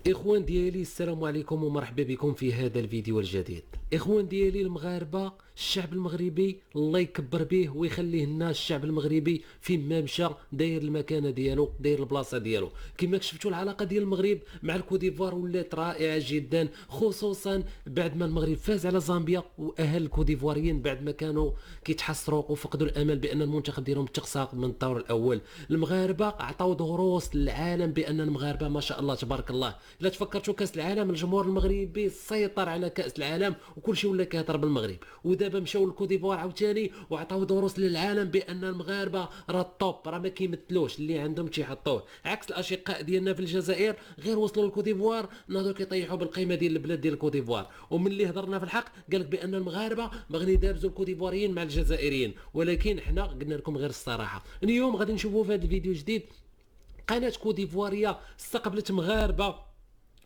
إخوان ديالي السلام عليكم ومرحبا بكم في هذا الفيديو الجديد. إخوان ديالي المغاربة، الشعب المغربي الله يكبر به ويخليه لنا. الشعب المغربي فين ما مشى داير المكانه ديالو، داير البلاصه ديالو. كما شفتوا العلاقه ديال المغرب مع الكوديفوار ولات رائعه جدا، خصوصا بعد ما المغرب فاز على زامبيا، واهل الكوديفواريين بعد ما كانوا كيتحسروا وفقدوا الامل بان المنتخب ديالهم تقساق من الدور الاول. المغاربه عطاو دروس للعالم بان المغاربه ما شاء الله تبارك الله. الا تفكرتوا كاس العالم، الجمهور المغربي سيطر على كاس العالم وكل شيء ولا كيهضر بالمغرب، ودابا مشاو للكوديفوار عاوتاني وعطاو دروس للعالم بان المغاربه راه الطوب، راه ما كيمثلوش اللي عندهم تيحطوه، عكس الاشقاء ديالنا في الجزائر غير وصلوا للكوديفوار ناضوا كيطيحوا بالقيمه ديال البلاد ديال الكوديفوار. وملي هضرنا في الحق قال لك بان المغاربه باغيين يدابزوا الكوديفواريين مع الجزائريين، ولكن حنا قلنا لكم غير الصراحه. اليوم غادي نشوفوا في هذا الفيديو الجديد قناه كوديفواريه استقبلت مغاربه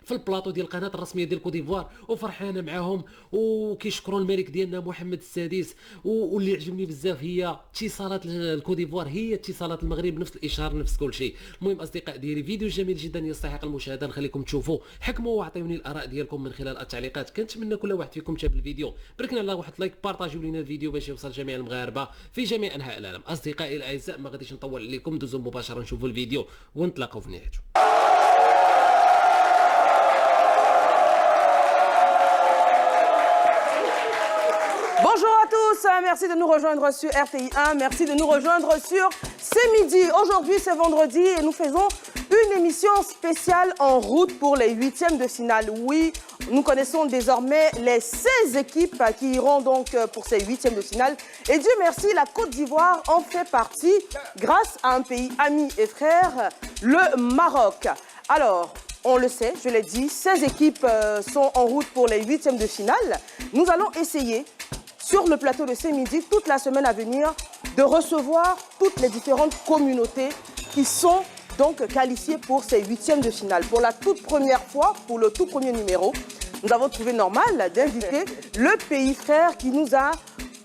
في البلاطو ديال القناه الرسميه ديال كوديفوار وفرحانه معاهم وكيشكروا الملك ديالنا محمد السادس. واللي عجبني بزاف هي اتصالات الكوديفوار هي اتصالات المغرب، نفس الاشهار نفس كل شيء. المهم اصدقاء ديالي فيديو جميل جدا يستحق المشاهده، نخليكم تشوفوا حكموا واعطيوني الاراء ديالكم من خلال التعليقات. كنتمنى كل واحد فيكم تاب الفيديو بركنا الله واحد لايك، بارطاجيو لينا الفيديو باش يوصل جميع المغاربه في جميع انحاء العالم. اصدقائي الاعزاء ما غاديش نطول عليكم، دوزوا مباشره نشوفوا الفيديو ونتلاقاو في نهايته. Bonjour à tous, merci de nous rejoindre sur RTI1, merci de nous rejoindre sur C'est Midi. Aujourd'hui c'est vendredi et nous faisons une émission spéciale en route pour les huitièmes de finale. Oui, nous connaissons désormais les 16 équipes qui iront donc pour ces huitièmes de finale. Et Dieu merci, la Côte d'Ivoire en fait partie grâce à un pays ami et frère, le Maroc. Alors, on le sait, je l'ai dit, 16 équipes sont en route pour les huitièmes de finale. Nous allons essayer sur le plateau de Ce Midi, toute la semaine à venir, de recevoir toutes les différentes communautés qui sont donc qualifiées pour ces huitièmes de finale. Pour la toute première fois, pour le tout premier numéro, nous avons trouvé normal d'inviter le pays frère qui nous a,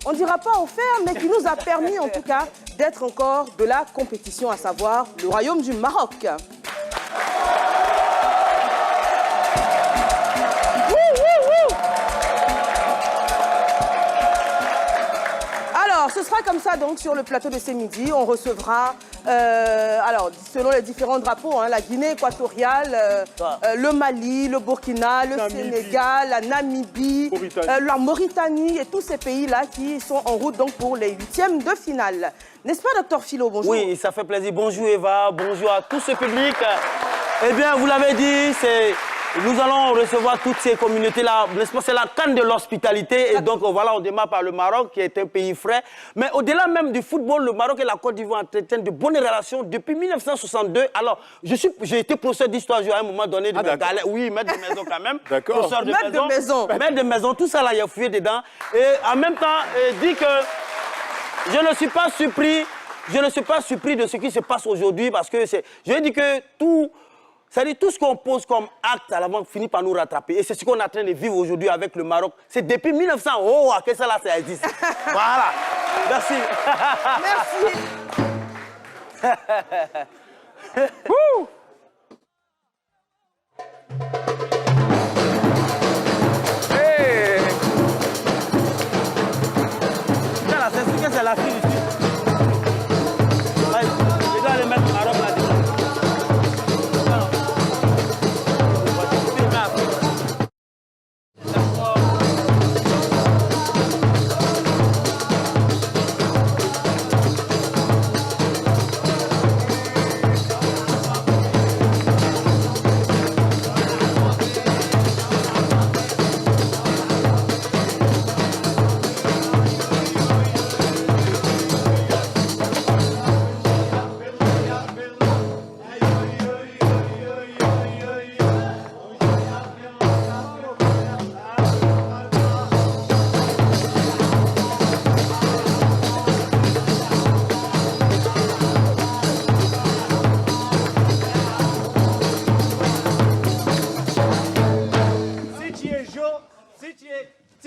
on ne dira pas offert, mais qui nous a permis en tout cas d'être encore de la compétition, à savoir le Royaume du Maroc. Alors, ce sera comme ça donc sur le plateau de Ce Midi. On recevra, alors selon les différents drapeaux, hein, la Guinée équatoriale, le Mali, le Burkina, le Sénégal, la Namibie, la Mauritanie et tous ces pays-là qui sont en route donc pour les huitièmes de finale. N'est-ce pas, docteur Philo? Bonjour. Oui, ça fait plaisir. Bonjour Eva, bonjour à tout ce public. Eh bien, vous l'avez dit, nous allons recevoir toutes ces communautés-là. C'est la canne de l'hospitalité. Et donc, voilà, on démarre par le Maroc, qui est un pays frais. Mais au-delà même du football, le Maroc et la Côte d'Ivoire entretiennent de bonnes relations depuis 1962. Alors, j'ai été professeur d'histoire à un moment donné. Oui, maître de maison quand même. D'accord. Maître de maison. Maître de maison, tout ça là, il y a fouillé dedans. Et en même temps, dit que je ne suis pas surpris. Je ne suis pas surpris de ce qui se passe aujourd'hui parce que je dis que c'est-à-dire tout ce qu'on pose comme acte à l'avant finit par nous rattraper. Et c'est ce qu'on est en train de vivre aujourd'hui avec le Maroc. C'est depuis 1900. Oh, que ça là, ça existe. Voilà. Merci. Merci. Hey. C'est la fille ici. Je dois aller mettre le Maroc là dedans.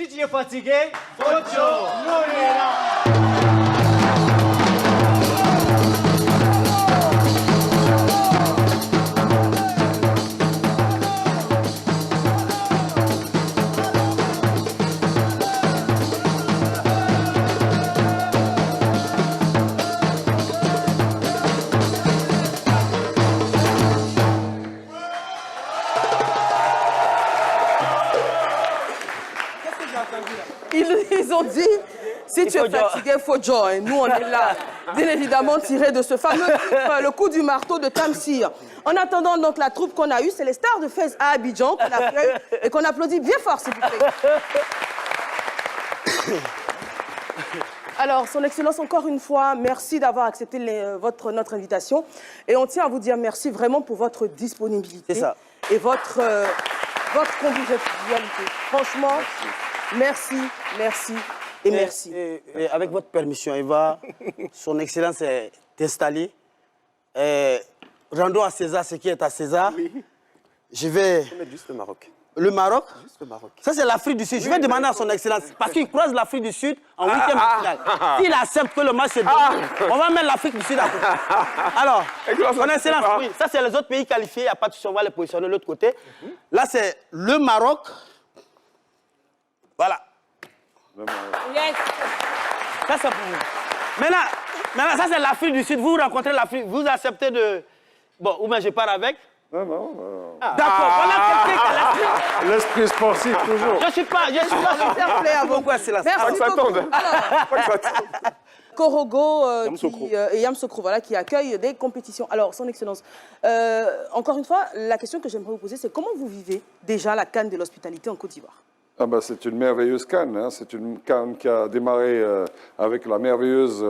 Si tu es fatigué, Focho, nous on est là. Ils ont dit, si tu es fatigué, il faut join. Nous, on est là, bien évidemment, tiré de ce fameux titre, le coup du marteau de Tamsir. En attendant, donc, la troupe qu'on a eue, c'est les stars de Fès à Abidjan qu'on accueille et qu'on applaudit bien fort, s'il vous plaît. Alors, Son Excellence, encore une fois, merci d'avoir accepté notre invitation. Et on tient à vous dire merci vraiment pour votre disponibilité. C'est ça. Et votre convivialité. Franchement, merci, merci et merci. Et avec votre permission, Eva, Son Excellence est installée. Rendons à César ce qui est à César. Oui. Je vais mettre juste le Maroc. Le Maroc? Juste le Maroc. Ça, c'est l'Afrique du Sud. Je vais demander à Son Excellence, parce qu'il croise l'Afrique du Sud en huitième de finale. S'il accepte que le match se déroule, on va mettre l'Afrique du Sud à côté. Alors, Son Excellence, oui, ça, c'est les autres pays qualifiés. Il n'y a pas de souci, on va les positionner de l'autre côté. Là, c'est le Maroc. Voilà. Yes. Ça, c'est pour vous. Maintenant, ça, c'est l'Afrique du Sud. Vous rencontrez l'Afrique, vous acceptez de... Bon, ou bien je pars avec. Non. D'accord, voilà quelqu'un qui a l'esprit. L'esprit sportif, toujours. Je suis pas Fair play à vous. Pourquoi c'est la Merci beaucoup. Korogo Yamoussoukro. et Yamoussoukro, voilà, qui accueillent des compétitions. Alors, Son Excellence, encore une fois, la question que j'aimerais vous poser, c'est comment vous vivez déjà la CAN de l'hospitalité en Côte d'Ivoire? C'est une merveilleuse CAN. Hein. C'est une CAN qui a démarré avec la merveilleuse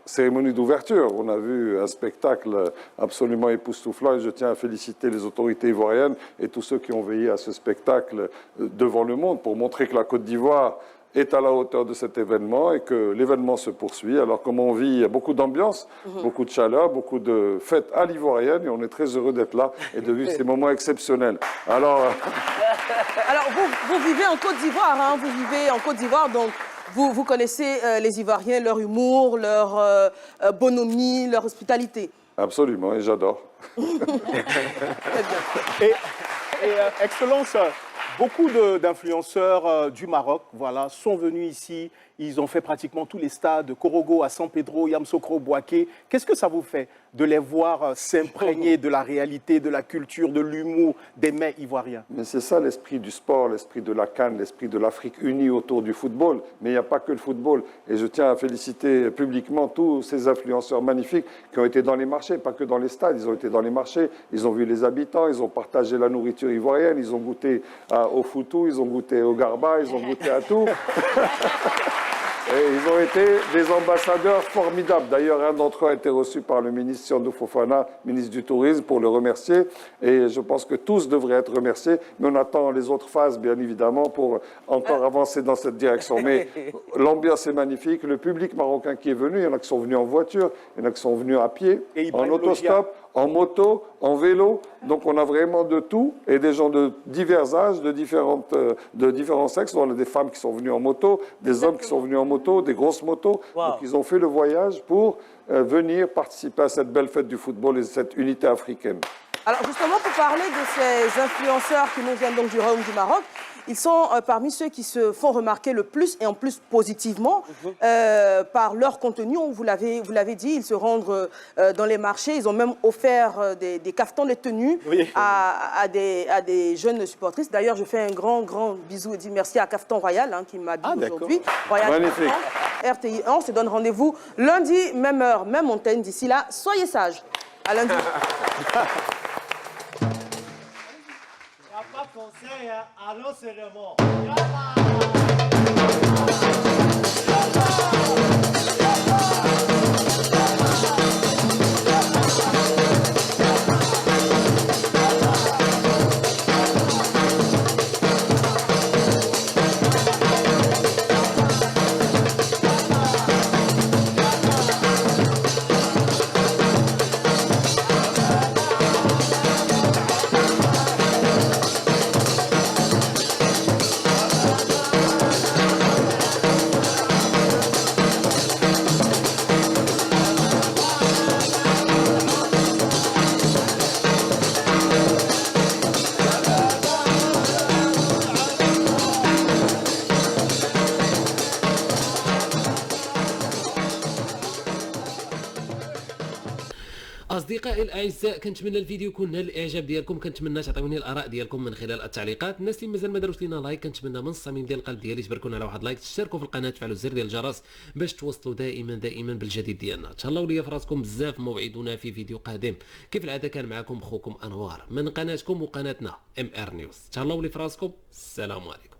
cérémonie d'ouverture. On a vu un spectacle absolument époustouflant et je tiens à féliciter les autorités ivoiriennes et tous ceux qui ont veillé à ce spectacle devant le monde pour montrer que la Côte d'Ivoire est à la hauteur de cet événement et que l'événement se poursuit. Alors, comme on vit, il y a beaucoup d'ambiance, beaucoup de chaleur, beaucoup de fêtes à l'ivoirienne et on est très heureux d'être là et de vivre ces moments exceptionnels. Alors vous vivez en Côte d'Ivoire, hein, vous vivez en Côte d'Ivoire, donc vous connaissez les Ivoiriens, leur humour, leur bonhomie, leur hospitalité. Absolument, et j'adore. Et Excellence, beaucoup d'influenceurs du Maroc sont venus ici. Ils ont fait pratiquement tous les stades, de Korogo à San Pedro, Yamoussoukro, Bouaké. Qu'est-ce que ça vous fait de les voir s'imprégner de la réalité, de la culture, de l'humour des mets ivoiriens? Mais c'est ça l'esprit du sport, l'esprit de la CAN, l'esprit de l'Afrique unie autour du football. Mais il n'y a pas que le football. Et je tiens à féliciter publiquement tous ces influenceurs magnifiques qui ont été dans les marchés, pas que dans les stades. Ils ont été dans les marchés, ils ont vu les habitants, ils ont partagé la nourriture ivoirienne, ils ont goûté au foutou, ils ont goûté au garba, ils ont goûté à tout. Et ils ont été des ambassadeurs formidables. D'ailleurs, un d'entre eux a été reçu par le ministre Siandou Fofana, ministre du Tourisme, pour le remercier. Et je pense que tous devraient être remerciés. Mais on attend les autres phases, bien évidemment, pour encore avancer dans cette direction. Mais l'ambiance est magnifique. Le public marocain qui est venu, il y en a qui sont venus en voiture, il y en a qui sont venus à pied, en autostop, en moto, en vélo. Donc on a vraiment de tout et des gens de divers âges, de différents sexes. On a des femmes qui sont venues en moto, des hommes qui sont venus en moto, des grosses motos. Wow. Donc ils ont fait le voyage pour venir participer à cette belle fête du football et cette unité africaine. Alors justement, pour parler de ces influenceurs qui nous viennent donc du Royaume du Maroc, ils sont parmi ceux qui se font remarquer le plus et en plus positivement par leur contenu. Vous l'avez dit, ils se rendent dans les marchés. Ils ont même offert des caftans, des tenues à des jeunes supportrices. D'ailleurs, je fais un grand bisou et dis merci à Caftan Royal qui m'habille aujourd'hui. Magnifique. RTI 1, on se donne rendez-vous lundi, même heure, même antenne. D'ici là, soyez sages. À lundi. Pas conseil, allons sérieusement. اصدقائي الاعزاء كنتمنى الفيديو يكون نال الاعجاب ديالكم، كنتمنى تعطيوني الاراء ديالكم من خلال التعليقات. الناس اللي مازال ما داروش لينا لايك كنتمنى من الصميم ديال القلب ديالي تباركونا على واحد لايك، تشتركوا في القناه، تفعلوا زر ديال الجرس باش توصلوا دائما بالجديد ديالنا. تهلاو ليا في راسكم بزاف، موعدنا في فيديو قادم كيف العاده. كان معكم اخوكم انوار من قناتكم وقناتنا MR نيوز. تهلاو لي في راسكم، السلام عليكم.